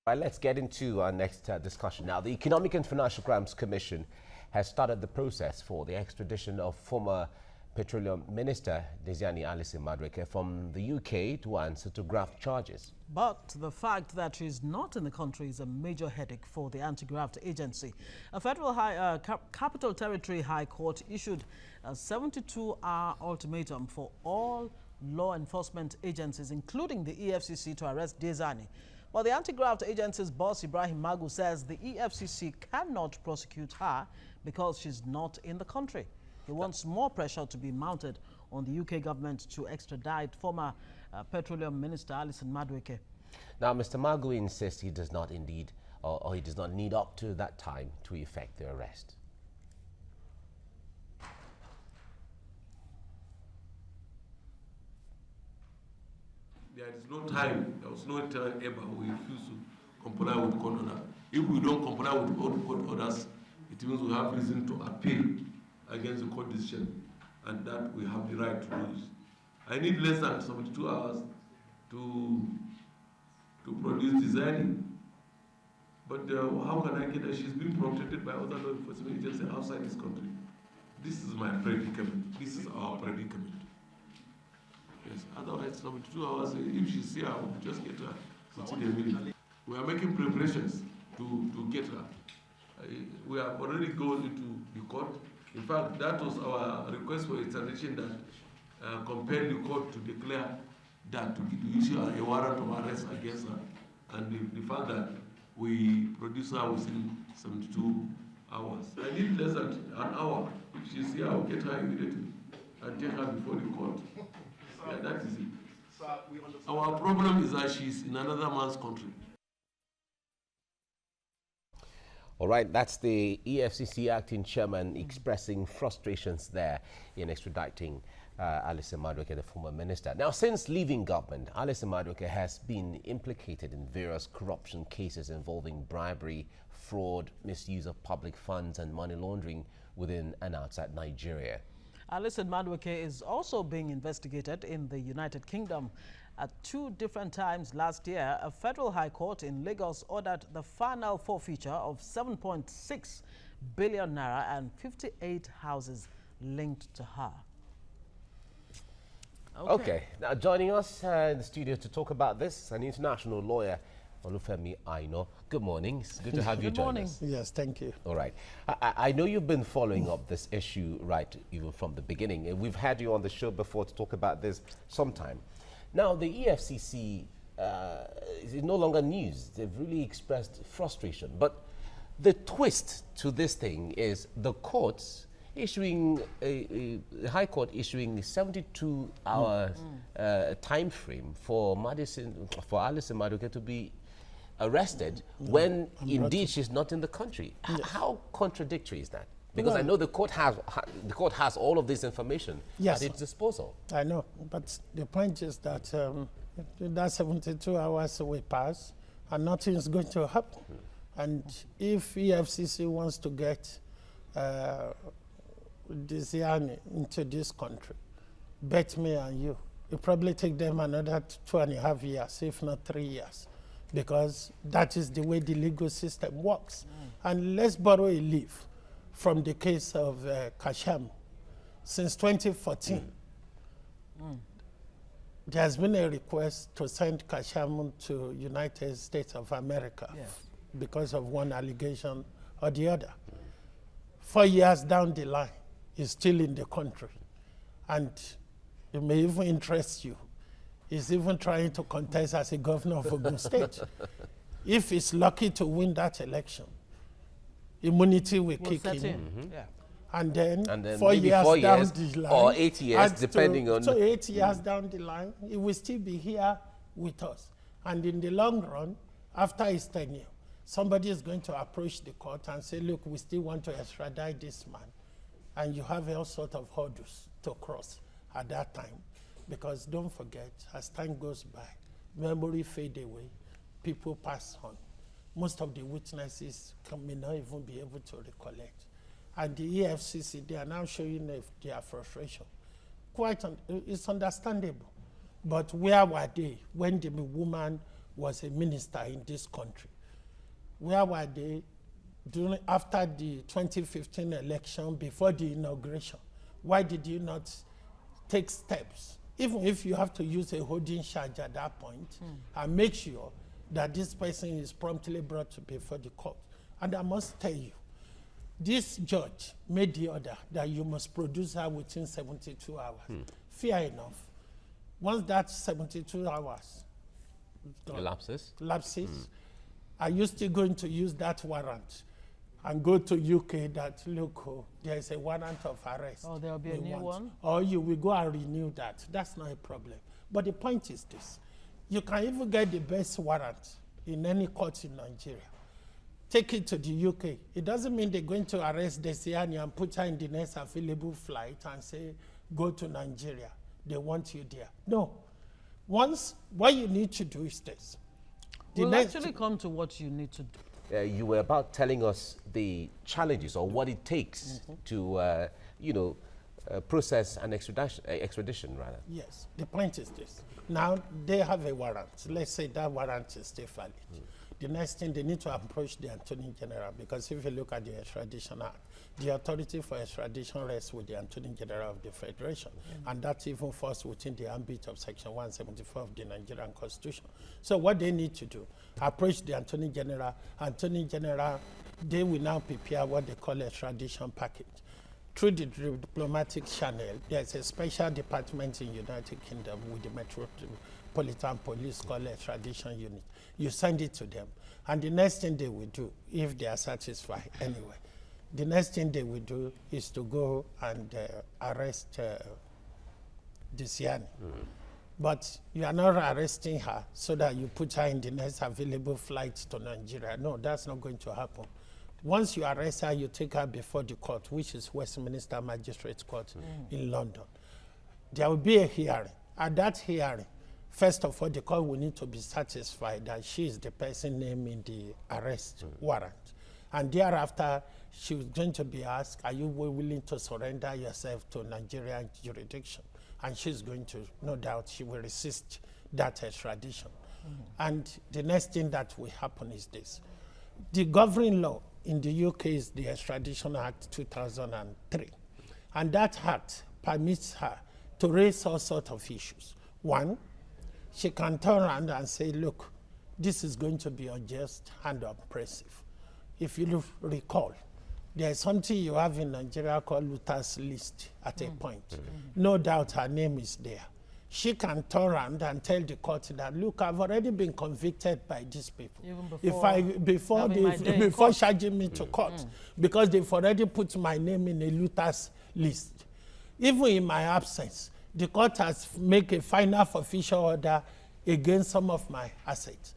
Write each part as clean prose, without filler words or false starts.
Right, let's get into our next discussion now. The Economic and Financial Crimes Commission has started the process for the extradition of former Petroleum Minister Diezani from the UK to answer to graft charges. But the fact that she's not in the country is a major headache for the anti-graft agency. A federal Capital Territory High Court issued a 72-hour ultimatum for all law enforcement agencies, including the EFCC, to arrest Diezani. But the anti-graft agency's boss, Ibrahim Magu, says the EFCC cannot prosecute her because she's not in the country. He wants more pressure to be mounted on the UK government to extradite former Petroleum Minister Alison Madueke. Now, Mr. Magu insists he does not indeed, or he does not need up to that time to effect the arrest. There is no time, there was no time ever we refuse to comply with court order. If we don't comply with all court orders, it means we have reason to appeal against the court decision, and that we have the right to do this. I need less than 72 hours to produce Diezani, but how can I get her? She's been protected by other law enforcement agencies outside this country. This is my predicament. This is our predicament. Yes, otherwise 72 hours, if she's here, I will just get her within a minute. We are making preparations to get her. We have already gone into the court. In fact, that was our request for extradition that compelled the court to declare that to issue a warrant of arrest against her. And the fact that we produce her within 72 hours. I need less than an hour. If she's here, I will get her immediately and take her before the court. Yeah, that is it. Our problem is that she's in another man's country. All right, that's the EFCC acting chairman expressing frustrations there in extraditing Alison Madueke, the former minister. Now, since leaving government, Alison Madueke has been implicated in various corruption cases involving bribery, fraud, misuse of public funds and money laundering within and outside Nigeria. Alison Madueke is also being investigated in the United Kingdom. At 2 different times last year, a federal high court in Lagos ordered the final forfeiture of 7.6 billion naira and 58 houses linked to her. Okay, now joining us in the studio to talk about this, an international lawyer, Olufemi Aino. Good morning. It's good to have you join us. Yes, thank you. All right. I know you've been following up this issue right even from the beginning. We've had you on the show before to talk about this sometime. Now, the EFCC is no longer news. They've really expressed frustration. But the twist to this thing is the courts issuing, the High Court issuing a 72-hour time frame for Alison Madueke to be arrested when indeed she's not in the country. Yes. How contradictory is that? Because I know the court has all of this information at its disposal. I know, but the point is that that 72 hours will pass and nothing is going to happen. And if EFCC wants to get Diezani into this country, bet me and you, it probably take them another 2.5 years, if not 3 years, because that is the way the legal system works. And let's borrow a leaf from the case of Kasham. Since 2014, there has been a request to send Kasham to United States of America because of one allegation or the other. 4 years down the line, he's still in the country. And it may even interest you. He's even trying to contest as a governor of Ogun State. If he's lucky to win that election, immunity will kick in. And then 4 years down the line, or 8 years, depending on... So 8 years down the line, he will still be here with us. And in the long run, after his tenure, somebody is going to approach the court and say, look, we still want to extradite this man. And you have all sorts of hurdles to cross at that time. Because don't forget, as time goes by, memory fades away, people pass on. Most of the witnesses may not even be able to recollect. And the EFCC, they are now showing their frustration. It's understandable. But where were they when the woman was a minister in this country. Where were they after the 2015 election, before the inauguration? Why did you not take steps, even if you have to use a holding charge at that point, and make sure that this person is promptly brought to before the court? And I must tell you, this judge made the order that you must produce her within 72 hours. Fair enough. Once that 72 hours Lapses. are you still going to use that warrant and go to UK that, look, oh, there is a warrant of arrest? Oh, there will be a new one? Or you will go and renew that. That's not a problem. But the point is this. You can even get the best warrant in any court in Nigeria. Take it to the UK. It doesn't mean they're going to arrest Diezani and put her in the next available flight and say, go to Nigeria. They want you there. No. Once, what you need to do is this. We'll actually come to what you need to do. You were about telling us the challenges or what it takes to, process an extradition, rather. Yes. The point is this. Now, they have a warrant. Let's say that warrant is still valid. The next thing, they need to approach the Attorney General, because if you look at the Extradition Act, the authority for extradition rests with the Attorney General of the Federation, and that even falls within the ambit of Section 174 of the Nigerian Constitution. So what they need to do, approach the Attorney General. Attorney General, they will now prepare what they call extradition package. Through the diplomatic channel, there's a special department in United Kingdom with the Metropolitan Police called Extradition Unit. You send it to them, and the next thing they will do, if they are satisfied anyway, the next thing they will do is to go and arrest Diezani. But you are not arresting her so that you put her in the next available flight to Nigeria. No, that's not going to happen. Once you arrest her, you take her before the court, which is Westminster Magistrates Court in London. There will be a hearing. At that hearing, first of all, the court will need to be satisfied that she is the person named in the arrest warrant. And thereafter, she was going to be asked, are you willing to surrender yourself to Nigerian jurisdiction? And she's going to, no doubt, she will resist that extradition. And the next thing that will happen is this. The governing law in the UK is the Extradition Act 2003. And that act permits her to raise all sorts of issues. One, she can turn around and say, look, this is going to be unjust and oppressive. If you recall, there's something you have in Nigeria called Luther's list at a point. No doubt her name is there. She can turn around and tell the court that, look, I've already been convicted by these people. Even before charging me to court, because they've already put my name in a Luther's list. Even in my absence, the court has made a final official order against some of my assets.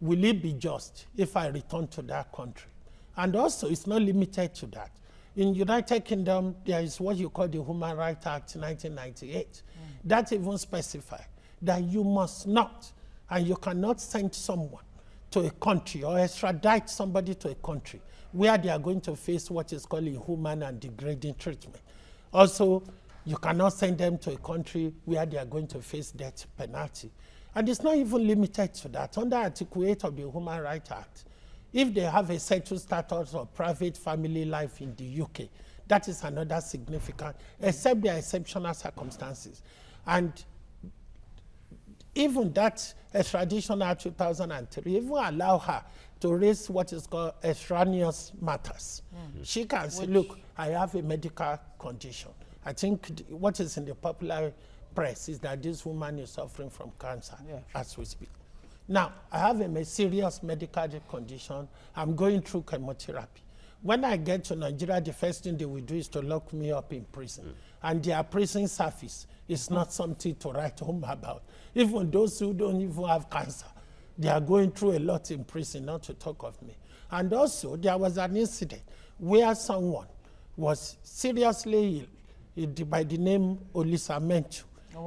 Will it be just if I return to that country? And also, it's not limited to that. In United Kingdom, there is what you call the Human Rights Act 1998. That even specifies that you must not, and you cannot send someone to a country or extradite somebody to a country where they are going to face what is called inhuman and degrading treatment. Also, you cannot send them to a country where they are going to face death penalty. And it's not even limited to that. Under Article 8 of the Human Rights Act, if they have a settled status of private family life in the UK, that is another significant, except there are exceptional circumstances. And even that Extradition Act 2003 even allow her to raise what is called extraneous matters. She can say, look, I have a medical condition. I think what is in the popular press is that this woman is suffering from cancer as we speak. Now, I have a serious medical condition. I'm going through chemotherapy. When I get to Nigeria, the first thing they will do is to lock me up in prison. And their prison service is not something to write home about. Even those who don't even have cancer, they are going through a lot in prison, not to talk of me. And also, there was an incident where someone was seriously ill by the name Olisa Menchu.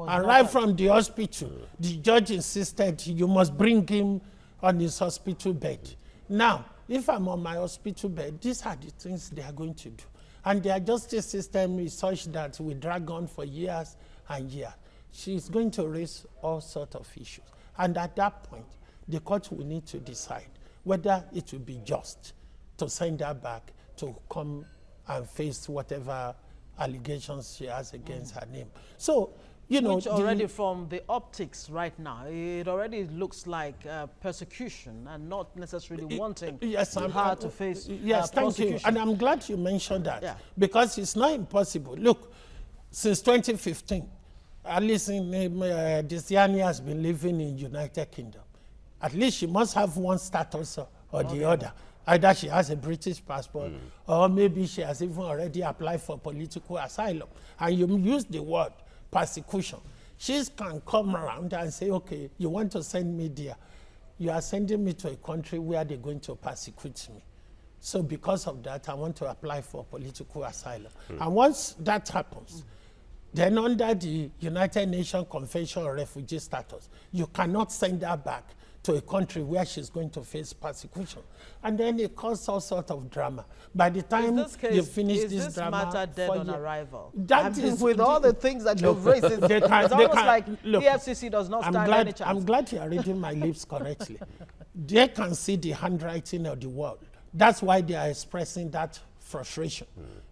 And right from the hospital, the judge insisted you must bring him on his hospital bed. Now, if I'm on my hospital bed, these are the things they are going to do. And their justice system is such that we drag on for years and years. She's going to raise all sorts of issues. And at that point, the court will need to decide whether it will be just to send her back to come and face whatever allegations she has against her name. So, you know, which already from the optics right now, it already looks like persecution and not necessarily wanting her to face yes, thank you. And I'm glad you mentioned that, because it's not impossible. Look, since 2015, Alison Diezani has been living in United Kingdom. At least she must have one status or the other. Either she has a British passport, or maybe she has even already applied for political asylum. And you use the word persecution. She can come around and say, okay, you want to send me there. You are sending me to a country where they're going to persecute me. So because of that, I want to apply for political asylum. And once that happens, then under the United Nations Convention on Refugee Status, you cannot send her back to a country where she's going to face persecution. And then it causes all sorts of drama. By the time you finish this drama... Is this matter dead on arrival? That is, with all the things that you've raised, it's almost like look, EFCC does not stand any chance. I'm glad you are reading my lips correctly. They can see the handwriting of the world. That's why they are expressing that frustration.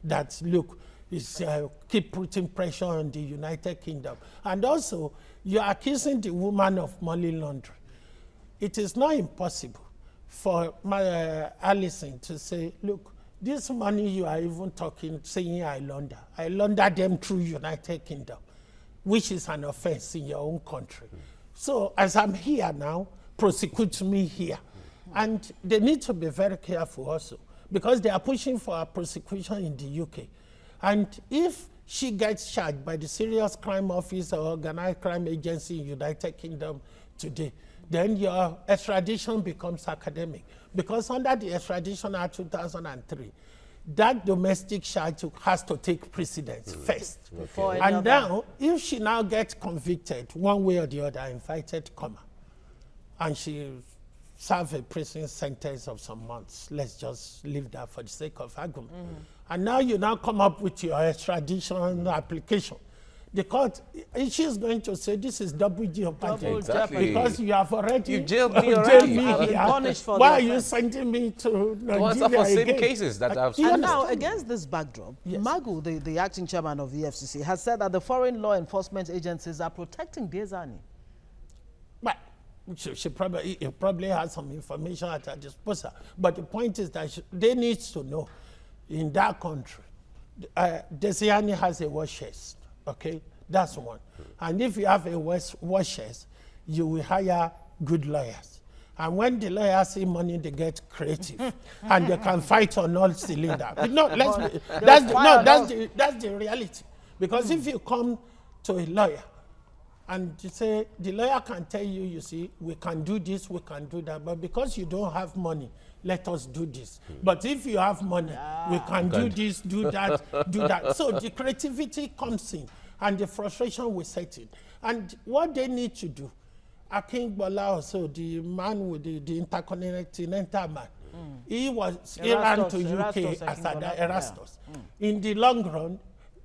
That, look, is keep putting pressure on the United Kingdom. And also, you are accusing the woman of money laundering. It is not impossible for Alison to say, look, this money you are even saying I launder them through United Kingdom, which is an offense in your own country. So as I'm here now, prosecute me here. And they need to be very careful also, because they are pushing for a prosecution in the UK. And if she gets charged by the Serious Crime Office or Organized Crime Agency in United Kingdom today, then your extradition becomes academic. Because under the Extradition Act 2003, that domestic charge has to take precedence first. And now, if she now gets convicted one way or the other, invited comma, and she serve a prison sentence of some months, let's just leave that for the sake of argument. And now you now come up with your extradition application. The court, she's going to say this is double jeopardy. Exactly. Because you have already you jailed me already. Punished for why are you sending me to Nigeria for same again? cases that I've And now, against this backdrop, Yes. Magu, the acting chairman of the EFCC, has said that the foreign law enforcement agencies are protecting Diezani. But she probably has some information at her disposal. But the point is that they need to know in that country, Diezani has a war chest. Okay, that's one. And if you have a war chest, you will hire good lawyers. And when the lawyers see money, they get creative, and they can fight on all cylinders. No, that's the reality. Because if you come to a lawyer and you say, the lawyer can tell you, you see, we can do this, we can do that, but because you don't have money, let us do this. But if you have money, we can do this, do that, do that. So the creativity comes in, and the frustration will set in. And what they need to do, Akin Bola also, the man with the intercontinental man, he ran to UK as Erastus. In the long run,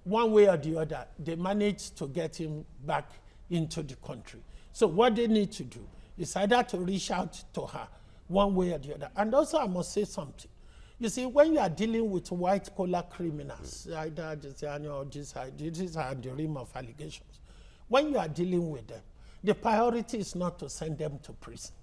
one way or the other, they managed to get him back into the country. So what they need to do is either to reach out to her one way or the other. And also I must say something. You see, when you are dealing with white-collar criminals, either Diezani or this are the realm of allegations, when you are dealing with them, the priority is not to send them to prison.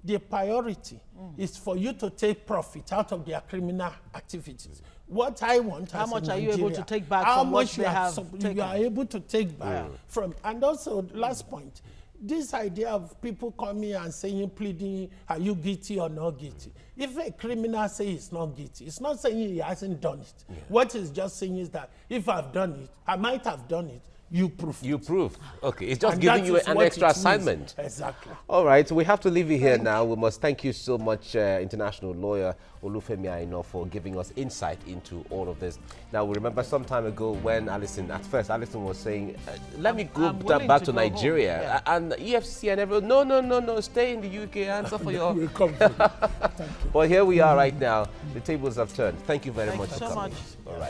The priority is for you to take profit out of their criminal activities. What I want how as much a are you able to take back how from much what they have taken? you are able to take back from. And also, last point, this idea of people coming and saying, pleading, are you guilty or not guilty? If a criminal says he's not guilty, it's not saying he hasn't done it. What it's just saying is that if I've done it, I might have done it. You prove it. You prove. Okay, it's just And giving that you is an what extra it means. assignment. Exactly. All right, we have to leave you here now. We must thank you so much, international lawyer Olufemi Aino, for giving us insight into all of this. Now, we remember some time ago when Alison was saying, let me go back to Nigeria. And EFCC and everyone, no, stay in the UK, answer for your... But here we are right now. The tables have turned. Thank you very much for coming. All right.